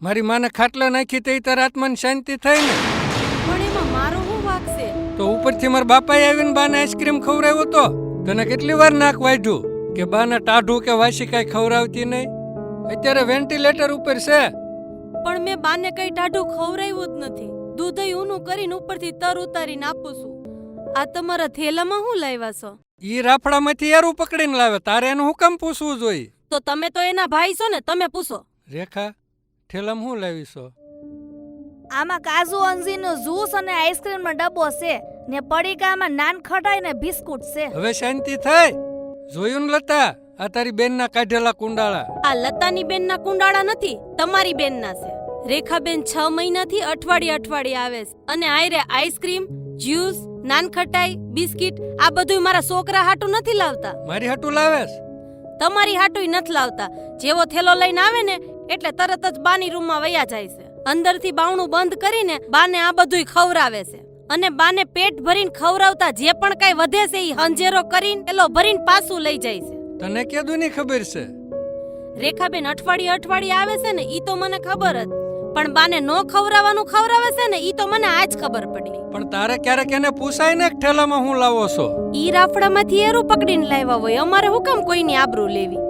મારી માને ખાટલા નાખી તે તાર આત્માને શાંતિ થઈ ને. પણ એમાં મારો શું વાંક છે? તો ઉપરથી મારા બાપાએ આવીને બાને આઈસ્ક્રીમ ખવડાવ્યો તો તને કેટલી વાર નાક વાઢ્યું કે બાને ટાઢું કે વાસી કાંઈ ખવડાવતી નહીં. અત્યારે વેન્ટિલેટર ઉપર છે. પણ મેં બાને કઈ ટાઢું ખવરાવ્યું જ નથી. દૂધય ઊનું કરીને ઉપરથી તર ઉતારીને આપું છું. આ તમારા થેલામાં શું લાવ્યા છો? ઈ રાફડામાંથી એરું પકડીને લાવે, તારે એનું હું કામ પૂછવું જોઈએ? તો તમે તો એના ભાઈ છો ને, તમે પૂછો. રેખા, થેલામાં શું લાવી છો? આમાં કાજુ અંજીરનો જ્યુસ અને આઈસ્ક્રીમનો ડબ્બો છે ને પડીકામાં નાન ખટાઈ ને બિસ્કુટ છે. હવે શાંતિ થઈ. જોયું ને લતા, આ તારી બેનના કાઢેલા કુંડાળા. આ લતાની બેનના કુંડાળા નથી, તમારી બેનના છે. રેખાબેન 6 મહિનાથી અઠવાડિયે આવે છે અને આયરે આઈસ્ક્રીમ, જ્યુસ, નાનખટાઈ, બિસ્કિટ આ બધું મારા છોકરા હાટું નથી લાવતા. મારી હાટું લાવેસ? તમારી હાટું નથી લાવતા. જેવો થેલો લઈને આવે ને એટલે તરત જ બાની રૂમમાં વયા જાય છે. અંદરથી બાવણું બંધ કરીને બાને આ બધું ખવરાવે છે અને બાને પેટ ભરીને ખવરાવતા જે પણ કઈ વધે છે ઈ હંજેરો કરીને પેલો ભરીને પાછું લઈ જાય છે. તને કેદુની ખબર છે? રેખાબેન અઠવાડિયે આવે છે ને ઈ તો મને ખબર જ, પણ બાને નો ખવરાવાનું ખવરાવે છે ને ઈ તો મને આજ ખબર પડી. પણ તારે ક્યારેક એને પૂછાય ને ઠેલામાં હું લાવો છો? ઈ રાફડામાંથી એરું પકડીને લાવ્યા હોય, અમારે હું કામ કોઈની આબરૂ લેવી?